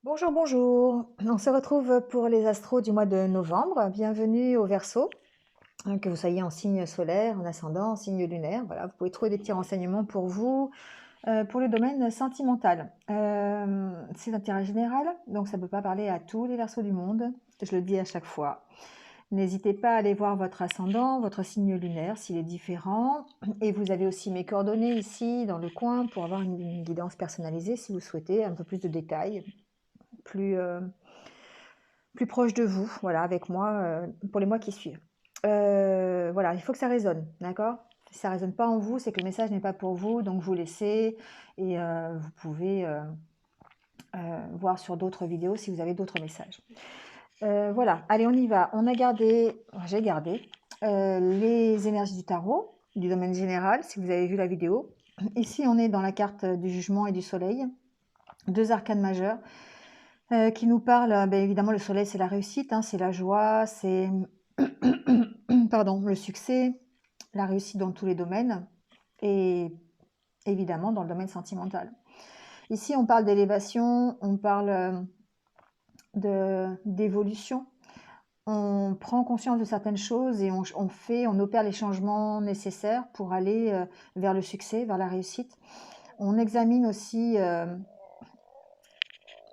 Bonjour, bonjour. On se retrouve pour les astros du mois de novembre. Bienvenue au Verseau, que vous soyez en signe solaire, en ascendant, en signe lunaire. Voilà, vous pouvez trouver des petits renseignements pour vous, pour le domaine sentimental. C'est d'intérêt général, donc ça ne peut pas parler à tous les Verseaux du monde. Je le dis à chaque fois. N'hésitez pas à aller voir votre ascendant, votre signe lunaire s'il est différent. Et vous avez aussi mes coordonnées ici dans le coin pour avoir une guidance personnalisée si vous souhaitez un peu plus de détails, plus, plus proche de vous, voilà, avec moi, pour les mois qui suivent. Voilà, il faut que ça résonne, d'accord? Si ça résonne pas en vous, c'est que le message n'est pas pour vous, donc vous laissez et vous pouvez voir sur d'autres vidéos si vous avez d'autres messages. Voilà, allez, on y va. On a gardé, j'ai gardé les énergies du tarot, du domaine général, si vous avez vu la vidéo. Ici, on est dans la carte du jugement et du soleil, deux arcanes majeures. Qui nous parle, ben évidemment, le soleil, c'est la réussite, hein, c'est la joie, c'est pardon, le succès, la réussite dans tous les domaines et évidemment dans le domaine sentimental. Ici, on parle d'élévation, on parle d'évolution, on prend conscience de certaines choses et on opère les changements nécessaires pour aller vers le succès, vers la réussite. On examine aussi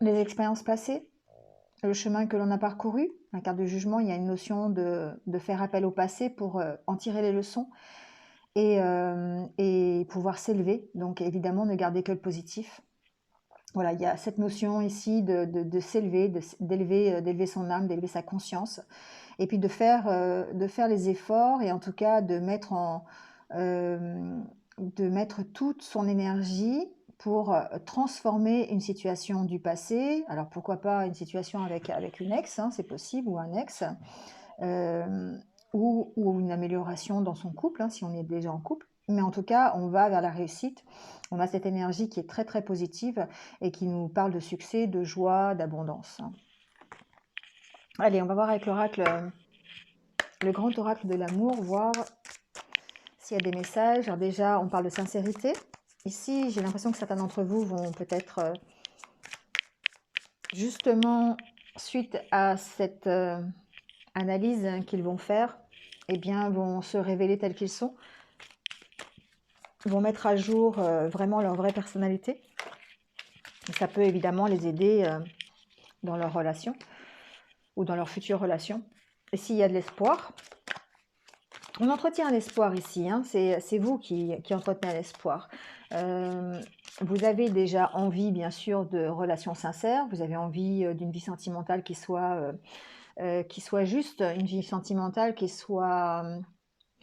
les expériences passées, le chemin que l'on a parcouru. La carte de jugement, il y a une notion de faire appel au passé pour en tirer les leçons et pouvoir s'élever. Donc évidemment, ne garder que le positif. Voilà, il y a cette notion ici de s'élever, d'élever son âme, d'élever sa conscience, et puis de faire les efforts et en tout cas de mettre toute son énergie pour transformer une situation du passé. Alors pourquoi pas une situation avec une ex, hein, c'est possible, ou un ex, euh, ou une amélioration dans son couple, hein, si on est déjà en couple. Mais en tout cas, on va vers la réussite. On a cette énergie qui est très très positive et qui nous parle de succès, de joie, d'abondance. Allez, on va voir avec l'oracle, le grand oracle de l'amour, voir s'il y a des messages. Alors déjà, on parle de sincérité. Ici, j'ai l'impression que certains d'entre vous vont peut-être, justement, suite à cette analyse qu'ils vont faire, eh bien, vont se révéler tels qu'ils sont, vont mettre à jour vraiment leur vraie personnalité. Et ça peut évidemment les aider dans leur relation ou dans leur future relation. Et s'il y a de l'espoir, on entretient l'espoir ici, hein, c'est vous qui entretenez l'espoir. Vous avez déjà envie, bien sûr, de relations sincères, vous avez envie d'une vie sentimentale qui soit juste, une vie sentimentale qui soit,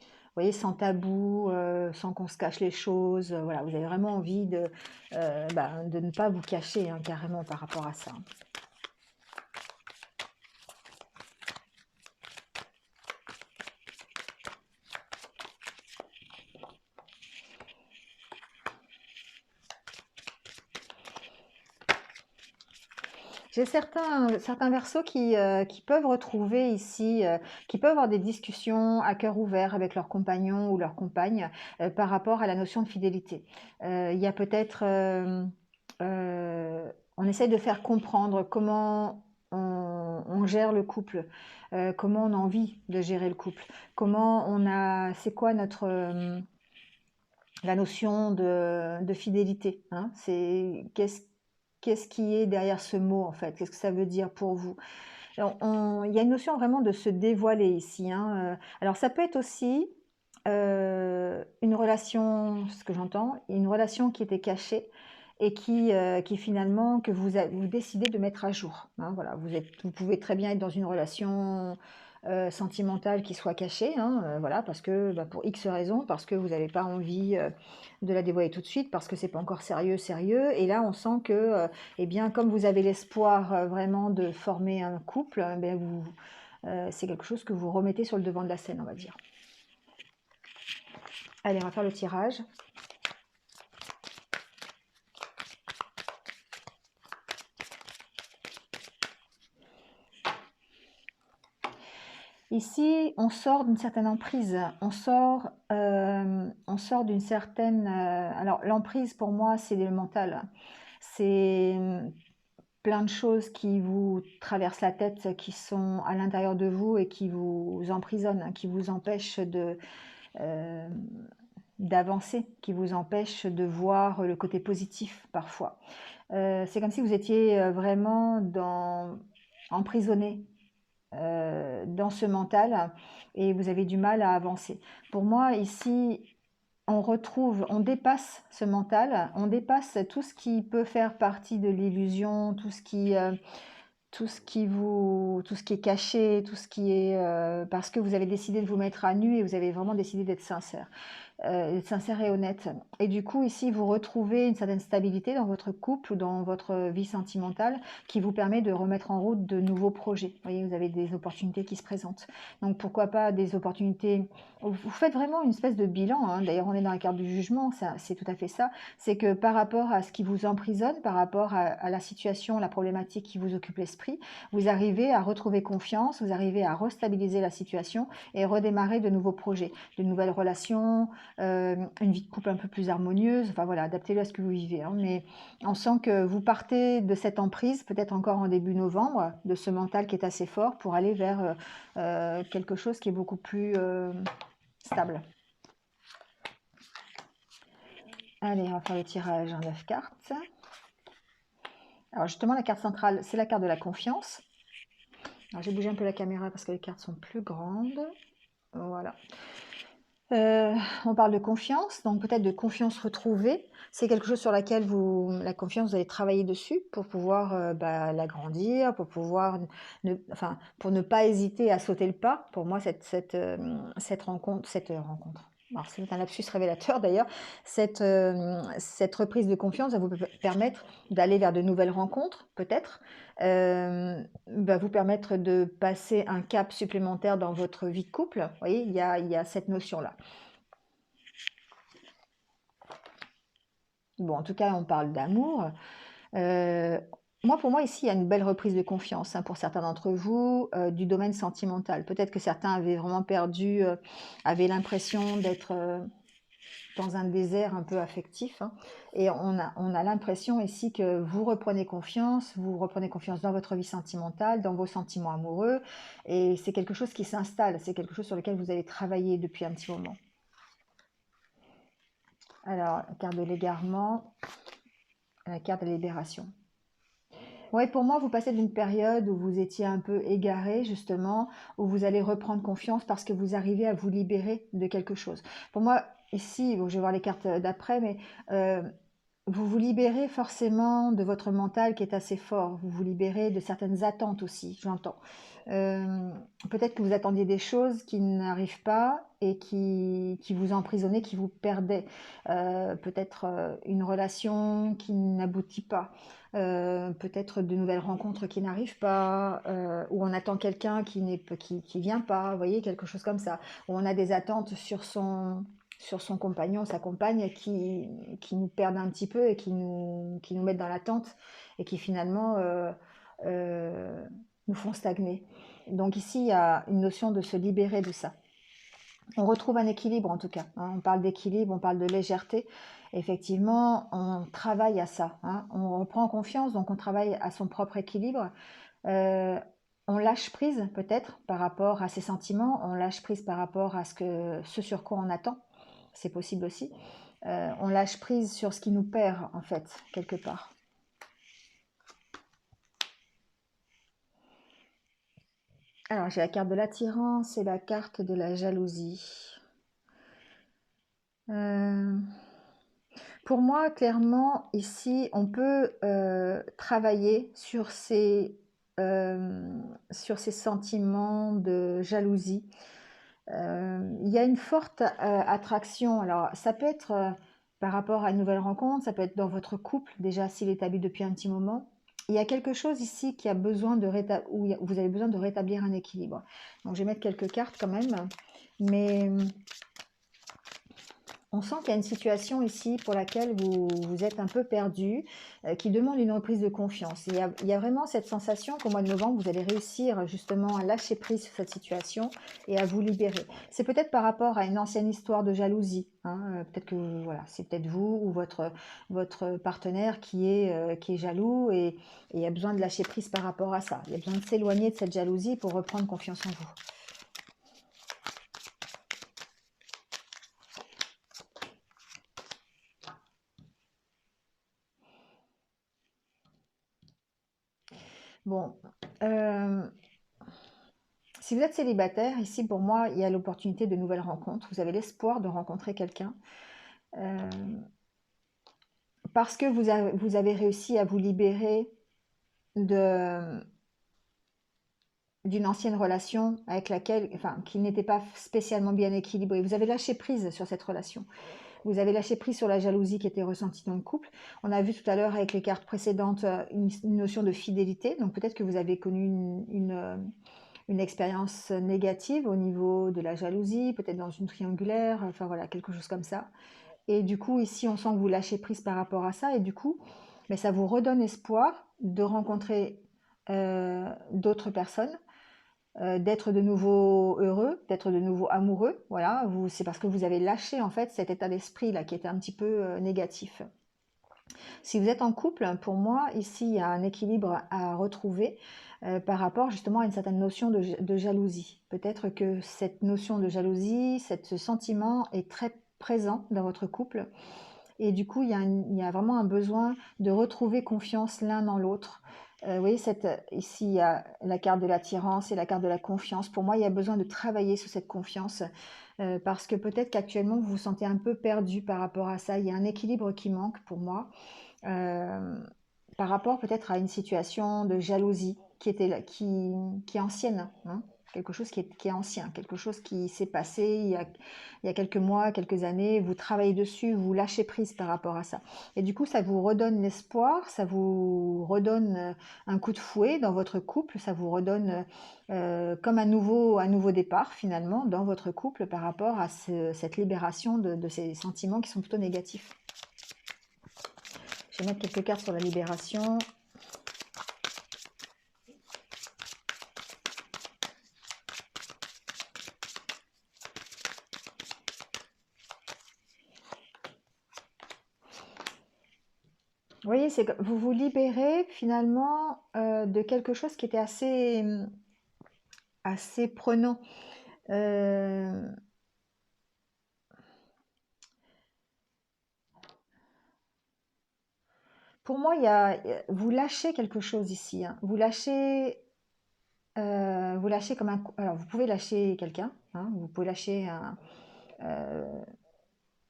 vous voyez, sans tabou, sans qu'on se cache les choses. Voilà, vous avez vraiment envie de ne pas vous cacher, hein, carrément par rapport à ça. J'ai certains versos qui peuvent retrouver ici, qui peuvent avoir des discussions à cœur ouvert avec leur compagnon ou leur compagne par rapport à la notion de fidélité. Il y a peut-être, on essaye de faire comprendre comment on gère le couple, comment on a envie de gérer le couple, c'est quoi la notion de fidélité, hein, qu'est-ce qui est derrière ce mot en fait? Qu'est-ce que ça veut dire pour vous? Il y a une notion vraiment de se dévoiler ici, hein. Alors ça peut être aussi une relation, ce que j'entends, une relation qui était cachée et qui finalement que vous décidez de mettre à jour, hein. Voilà, vous pouvez très bien être dans une relation sentimentale qui soit cachée, hein, voilà, parce que pour X raisons, parce que vous n'avez pas envie de la dévoiler tout de suite, parce que c'est pas encore sérieux. Et là, on sent que, eh bien, comme vous avez l'espoir vraiment de former un couple, c'est quelque chose que vous remettez sur le devant de la scène, on va dire. Allez, on va faire le tirage. Ici, on sort d'une certaine emprise, on sort d'une certaine... alors, l'emprise, pour moi, c'est le mental. C'est plein de choses qui vous traversent la tête, qui sont à l'intérieur de vous et qui vous emprisonnent, hein, qui vous empêchent euh, d'avancer, qui vous empêchent de voir le côté positif parfois. C'est comme si vous étiez vraiment emprisonné dans ce mental et vous avez du mal à avancer. Pour moi, ici, on dépasse ce mental, on dépasse tout ce qui peut faire partie de l'illusion, tout ce qui est caché, tout ce qui est parce que vous avez décidé de vous mettre à nu et vous avez vraiment décidé d'être sincère et honnête. Et du coup, ici, vous retrouvez une certaine stabilité dans votre couple ou dans votre vie sentimentale qui vous permet de remettre en route de nouveaux projets. Vous voyez, vous avez des opportunités qui se présentent. Donc, pourquoi pas des opportunités. Vous faites vraiment une espèce de bilan, hein. D'ailleurs, on est dans la carte du jugement, c'est tout à fait ça. C'est que par rapport à ce qui vous emprisonne, par rapport à la situation, la problématique qui vous occupe l'esprit, vous arrivez à retrouver confiance, vous arrivez à restabiliser la situation et redémarrer de nouveaux projets, de nouvelles relations, une vie de couple un peu plus harmonieuse, enfin voilà, adaptez-le à ce que vous vivez, hein. Mais on sent que vous partez de cette emprise, peut-être encore en début novembre, de ce mental qui est assez fort pour aller vers quelque chose qui est beaucoup plus stable. Allez, on va faire le tirage en 9 cartes. Alors justement, la carte centrale, c'est la carte de la confiance. Alors j'ai bougé un peu la caméra parce que les cartes sont plus grandes. Voilà. On parle de confiance, donc peut-être de confiance retrouvée. C'est quelque chose sur laquelle la confiance, vous allez travailler dessus pour pouvoir l'agrandir, pour pouvoir, pour ne pas hésiter à sauter le pas. Pour moi, cette rencontre, alors c'est un lapsus révélateur d'ailleurs, cette reprise de confiance va vous permettre d'aller vers de nouvelles rencontres, peut-être, va vous permettre de passer un cap supplémentaire dans votre vie de couple. Vous voyez, il y a cette notion-là. Bon, en tout cas, on parle d'amour. Pour moi, ici, il y a une belle reprise de confiance, hein, pour certains d'entre vous, du domaine sentimental. Peut-être que certains avaient vraiment perdu, avaient l'impression d'être dans un désert un peu affectif, hein. Et on a l'impression ici que vous reprenez confiance dans votre vie sentimentale, dans vos sentiments amoureux. Et c'est quelque chose qui s'installe, c'est quelque chose sur lequel vous avez travaillé depuis un petit moment. Alors, carte de l'égarement, la carte de la libération. Oui, pour moi, vous passez d'une période où vous étiez un peu égaré, justement, où vous allez reprendre confiance parce que vous arrivez à vous libérer de quelque chose. Pour moi, ici, bon, je vais voir les cartes d'après, mais euh, vous vous libérez forcément de votre mental qui est assez fort. Vous vous libérez de certaines attentes aussi, j'entends. Euh, Peut-être que vous attendiez des choses qui n'arrivent pas et qui vous emprisonnaient, qui vous perdaient. Peut-être une relation qui n'aboutit pas. Peut-être de nouvelles rencontres qui n'arrivent pas, ou on attend quelqu'un qui vient pas, vous voyez, quelque chose comme ça. Ou on a des attentes sur son compagnon, sa compagne, qui nous perdent un petit peu et qui nous mettent dans l'attente et qui finalement euh, nous font stagner. Donc ici, il y a une notion de se libérer de ça. On retrouve un équilibre en tout cas, hein. On parle d'équilibre, on parle de légèreté. Effectivement, on travaille à ça, hein. On reprend confiance, donc on travaille à son propre équilibre. Euh, on lâche prise peut-être par rapport à ses sentiments, on lâche prise par rapport à ce sur quoi on attend. C'est possible aussi. On lâche prise sur ce qui nous perd en fait, quelque part. Alors j'ai la carte de l'attirance et la carte de la jalousie. Euh, Pour moi, clairement, ici, on peut travailler sur ces sentiments de jalousie. Il y a une forte attraction. Alors, ça peut être par rapport à une nouvelle rencontre, ça peut être dans votre couple, déjà s'il est établi depuis un petit moment. Il y a quelque chose ici qui a besoin où vous avez besoin de rétablir un équilibre. Donc, je vais mettre quelques cartes quand même. Mais On sent qu'il y a une situation ici pour laquelle vous êtes un peu perdu, qui demande une reprise de confiance. Il y a vraiment cette sensation qu'au mois de novembre, vous allez réussir justement à lâcher prise sur cette situation et à vous libérer. C'est peut-être par rapport à une ancienne histoire de jalousie, hein, peut-être que voilà, c'est peut-être vous ou votre partenaire qui est jaloux et a besoin de lâcher prise par rapport à ça. Il y a besoin de s'éloigner de cette jalousie pour reprendre confiance en vous. Bon, si vous êtes célibataire, ici pour moi, il y a l'opportunité de nouvelles rencontres. Vous avez l'espoir de rencontrer quelqu'un euh, parce que vous avez réussi à vous libérer de, d'une ancienne relation avec laquelle, enfin, qui n'était pas spécialement bien équilibrée. Vous avez lâché prise sur cette relation. Vous avez lâché prise sur la jalousie qui était ressentie dans le couple. On a vu tout à l'heure avec les cartes précédentes une notion de fidélité. Donc peut-être que vous avez connu une expérience négative au niveau de la jalousie, peut-être dans une triangulaire, enfin voilà, quelque chose comme ça. Et du coup, ici, on sent que vous lâchez prise par rapport à ça. Et du coup, mais ça vous redonne espoir de rencontrer d'autres personnes, d'être de nouveau heureux, d'être de nouveau amoureux. Voilà, c'est parce que vous avez lâché en fait cet état d'esprit là qui était un petit peu négatif. Si vous êtes en couple, pour moi, ici, il y a un équilibre à retrouver par rapport justement à une certaine notion de jalousie. Peut-être que cette notion de jalousie, ce sentiment est très présent dans votre couple. Et du coup, il y a vraiment un besoin de retrouver confiance l'un dans l'autre. Vous voyez, ici, il y a la carte de l'attirance et la carte de la confiance. Pour moi, il y a besoin de travailler sur cette confiance parce que peut-être qu'actuellement, vous vous sentez un peu perdu par rapport à ça. Il y a un équilibre qui manque pour moi euh, par rapport peut-être à une situation de jalousie qui est ancienne, hein. Quelque chose qui est ancien, quelque chose qui s'est passé il y a quelques mois, quelques années, vous travaillez dessus, vous lâchez prise par rapport à ça. Et du coup, ça vous redonne l'espoir, ça vous redonne un coup de fouet dans votre couple, ça vous redonne comme un nouveau départ finalement dans votre couple par rapport à cette libération de ces sentiments qui sont plutôt négatifs. Je vais mettre quelques cartes sur la libération. Vous voyez, c'est que vous vous libérez finalement de quelque chose qui était assez prenant. Euh, pour moi, vous lâchez quelque chose ici, hein. Vous lâchez comme un. Alors, vous pouvez lâcher quelqu'un, hein, vous pouvez lâcher euh,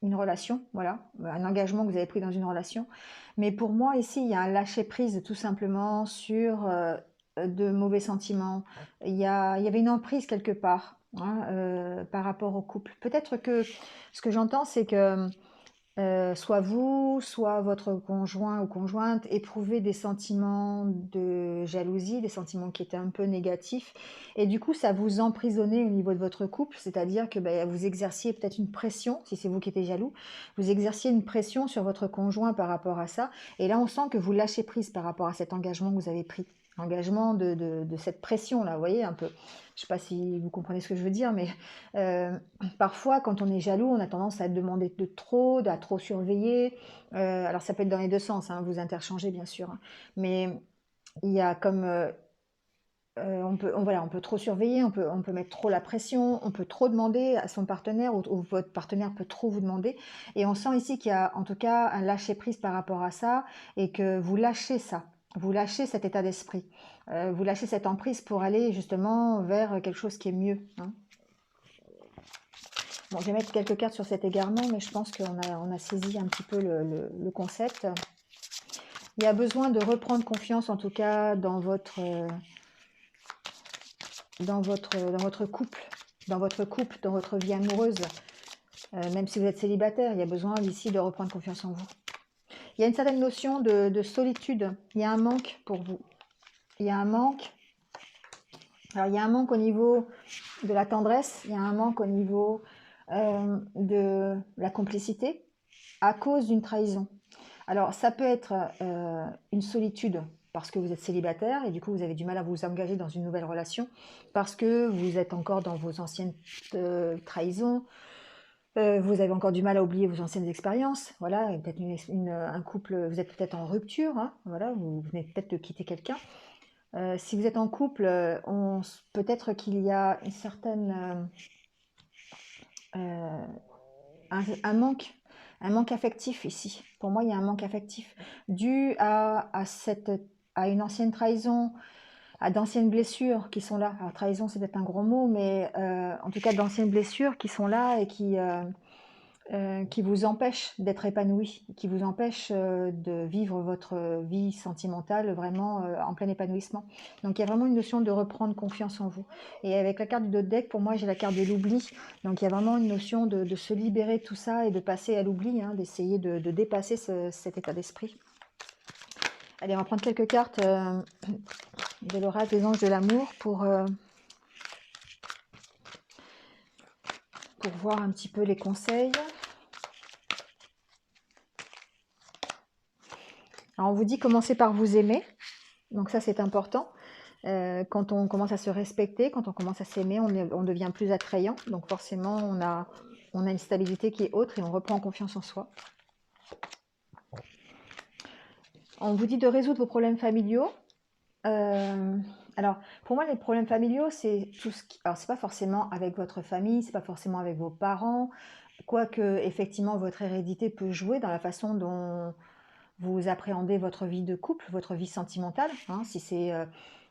une relation, voilà, un engagement que vous avez pris dans une relation. Mais pour moi, ici, il y a un lâcher-prise tout simplement sur de mauvais sentiments. Il y avait une emprise quelque part, hein, par rapport au couple. Peut-être que ce que j'entends, c'est que soit vous, soit votre conjoint ou conjointe éprouvez des sentiments de jalousie, des sentiments qui étaient un peu négatifs, et du coup ça vous emprisonnait au niveau de votre couple, c'est-à-dire que ben, vous exerciez peut-être une pression, si c'est vous qui étiez jaloux, vous exerciez une pression sur votre conjoint par rapport à ça, et là on sent que vous lâchez prise par rapport à cet engagement que vous avez pris, engagement de cette pression-là, vous voyez un peu. Je ne sais pas si vous comprenez ce que je veux dire, mais euh, parfois, quand on est jaloux, on a tendance à demander de trop, à trop surveiller. Alors, ça peut être dans les deux sens, hein, vous interchangez bien sûr, hein. Mais il y a comme. Voilà, on peut trop surveiller, on peut mettre trop la pression, on peut trop demander à son partenaire ou votre partenaire peut trop vous demander. Et on sent ici qu'il y a en tout cas un lâcher-prise par rapport à ça et que vous lâchez ça. Vous lâchez cet état d'esprit. Vous lâchez cette emprise pour aller justement vers quelque chose qui est mieux, hein. Bon, je vais mettre quelques cartes sur cet égarement, mais je pense on a saisi un petit peu le concept. Il y a besoin de reprendre confiance, en tout cas, dans votre couple, dans votre vie amoureuse. Même si vous êtes célibataire, il y a besoin ici de reprendre confiance en vous. Il y a une certaine notion de solitude. Il y a un manque pour vous. Il y a un manque. Alors, il y a un manque au niveau de la tendresse. Il y a un manque au niveau de la complicité à cause d'une trahison. Alors, ça peut être une solitude parce que vous êtes célibataire et du coup, vous avez du mal à vous engager dans une nouvelle relation parce que vous êtes encore dans vos anciennes trahisons, vous avez encore du mal à oublier vos anciennes expériences. Voilà, peut-être un couple, vous êtes peut-être en rupture, hein, voilà, vous venez peut-être de quitter quelqu'un. Si vous êtes en couple, peut-être qu'il y a une certaine euh, un manque affectif ici. Pour moi, il y a un manque affectif dû à une ancienne trahison, à d'anciennes blessures qui sont là. Alors, trahison, c'est peut-être un gros mot, mais en tout cas, d'anciennes blessures qui sont là et qui vous empêchent d'être épanoui, qui vous empêchent de vivre votre vie sentimentale vraiment en plein épanouissement. Donc il y a vraiment une notion de reprendre confiance en vous. Et avec la carte du dos de deck, pour moi, j'ai la carte de l'oubli. Donc il y a vraiment une notion de se libérer de tout ça et de passer à l'oubli, hein, d'essayer de dépasser cet état d'esprit. Allez, on va prendre quelques cartes de l'oracle des anges de l'amour pour voir un petit peu les conseils. Alors on vous dit commencez par vous aimer, donc ça c'est important. Quand on commence à se respecter, quand on commence à s'aimer, on devient plus attrayant, donc forcément on a une stabilité qui est autre et on reprend confiance en soi. On vous dit de résoudre vos problèmes familiaux. Alors, pour moi, les problèmes familiaux, c'est tout ce qui... Alors, c'est pas forcément avec votre famille, c'est pas forcément avec vos parents, quoique, effectivement, votre hérédité peut jouer dans la façon dont vous appréhendez votre vie de couple, votre vie sentimentale, hein, si c'est...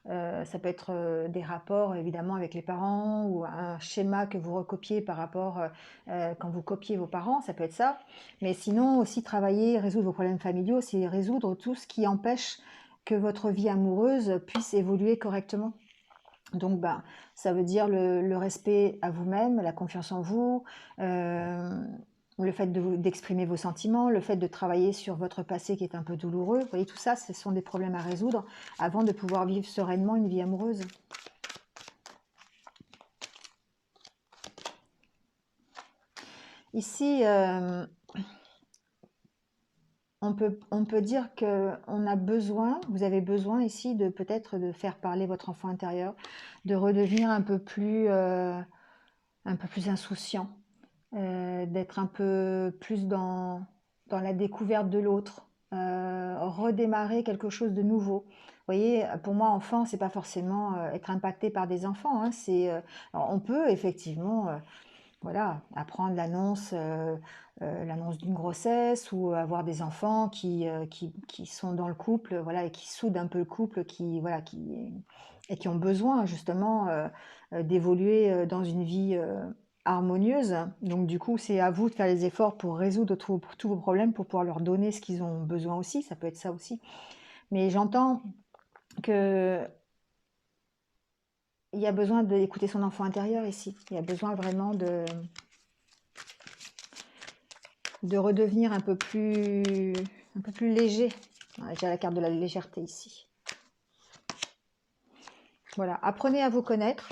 ça peut être des rapports évidemment avec les parents ou un schéma que vous recopiez par rapport quand vous copiez vos parents, ça peut être ça. Mais sinon aussi travailler, résoudre vos problèmes familiaux, c'est résoudre tout ce qui empêche que votre vie amoureuse puisse évoluer correctement. Donc, bah, ça veut dire le respect à vous-même, la confiance en vous, le fait d'exprimer vos sentiments, le fait de travailler sur votre passé qui est un peu douloureux. Vous voyez, tout ça, ce sont des problèmes à résoudre avant de pouvoir vivre sereinement une vie amoureuse. Ici, on peut dire qu'on a besoin, vous avez besoin ici de peut-être de faire parler votre enfant intérieur, de redevenir un peu plus insouciant, d'être un peu plus dans la découverte de l'autre, redémarrer quelque chose de nouveau. Vous voyez, pour moi, enfant, c'est pas forcément être impacté par des enfants. Hein, alors, on peut effectivement, voilà, apprendre l'annonce d'une grossesse ou avoir des enfants qui sont dans le couple, voilà, et qui soudent un peu le couple, et qui ont besoin justement d'évoluer dans une vie harmonieuse. Donc du coup, c'est à vous de faire les efforts pour résoudre tous vos problèmes, pour pouvoir leur donner ce qu'ils ont besoin aussi. Ça peut être ça aussi. Mais j'entends que il y a besoin d'écouter son enfant intérieur ici. Il y a besoin vraiment de redevenir un peu plus léger. J'ai la carte de la légèreté ici. Voilà, apprenez à vous connaître.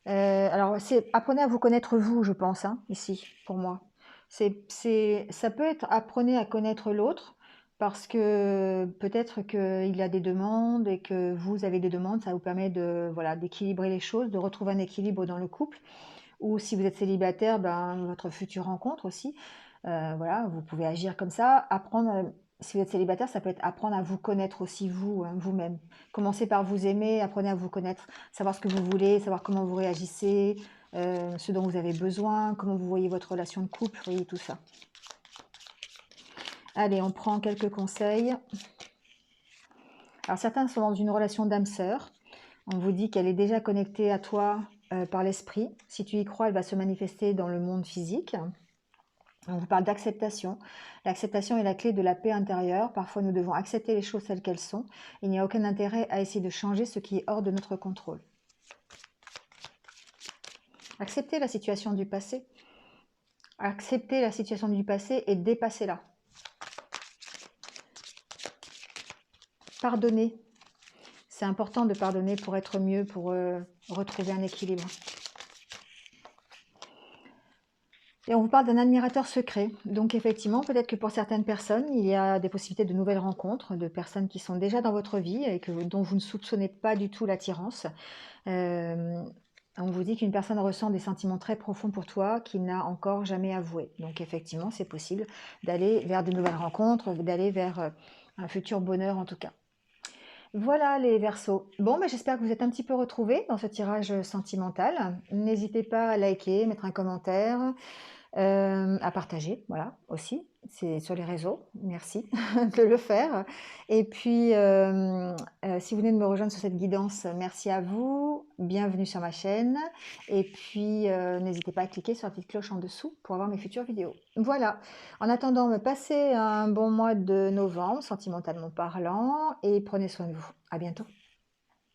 Alors, apprenez à vous connaître vous, je pense, hein, ici, pour moi. Ça peut être apprenez à connaître l'autre, parce que peut-être qu'il a des demandes et que vous avez des demandes, ça vous permet voilà, d'équilibrer les choses, de retrouver un équilibre dans le couple. Ou si vous êtes célibataire, ben, votre future rencontre aussi. Voilà, vous pouvez agir comme ça. Si vous êtes célibataire, ça peut être apprendre à vous connaître aussi vous, hein, vous-même. Commencez par vous aimer, apprenez à vous connaître, savoir ce que vous voulez, savoir comment vous réagissez, ce dont vous avez besoin, comment vous voyez votre relation de couple, vous voyez tout ça. Allez, on prend quelques conseils. Alors certains sont dans une relation d'âme sœur. On vous dit qu'elle est déjà connectée à toi par l'esprit. Si tu y crois, elle va se manifester dans le monde physique. On vous parle d'acceptation. L'acceptation est la clé de la paix intérieure. Parfois, nous devons accepter les choses telles qu'elles sont. Il n'y a aucun intérêt à essayer de changer ce qui est hors de notre contrôle. Acceptez la situation du passé. Acceptez la situation du passé et dépassez-la. Pardonnez. C'est important de pardonner pour être mieux, pour retrouver un équilibre. Et on vous parle d'un admirateur secret. Donc effectivement, peut-être que pour certaines personnes, il y a des possibilités de nouvelles rencontres, de personnes qui sont déjà dans votre vie et dont vous ne soupçonnez pas du tout l'attirance. Euh, on vous dit qu'une personne ressent des sentiments très profonds pour toi qu'il n'a encore jamais avoué. Donc effectivement, c'est possible d'aller vers de nouvelles rencontres, d'aller vers un futur bonheur en tout cas. Voilà les Verseaux. Bon, bah, j'espère que vous êtes un petit peu retrouvés dans ce tirage sentimental. N'hésitez pas à liker, mettre un commentaire, à partager, voilà, aussi. C'est sur les réseaux. Merci de le faire. Et puis, si vous venez de me rejoindre sur cette guidance, merci à vous. Bienvenue sur ma chaîne. Et puis, n'hésitez pas à cliquer sur la petite cloche en dessous pour avoir mes futures vidéos. Voilà. En attendant, me passez un bon mois de novembre, sentimentalement parlant, et prenez soin de vous. À bientôt.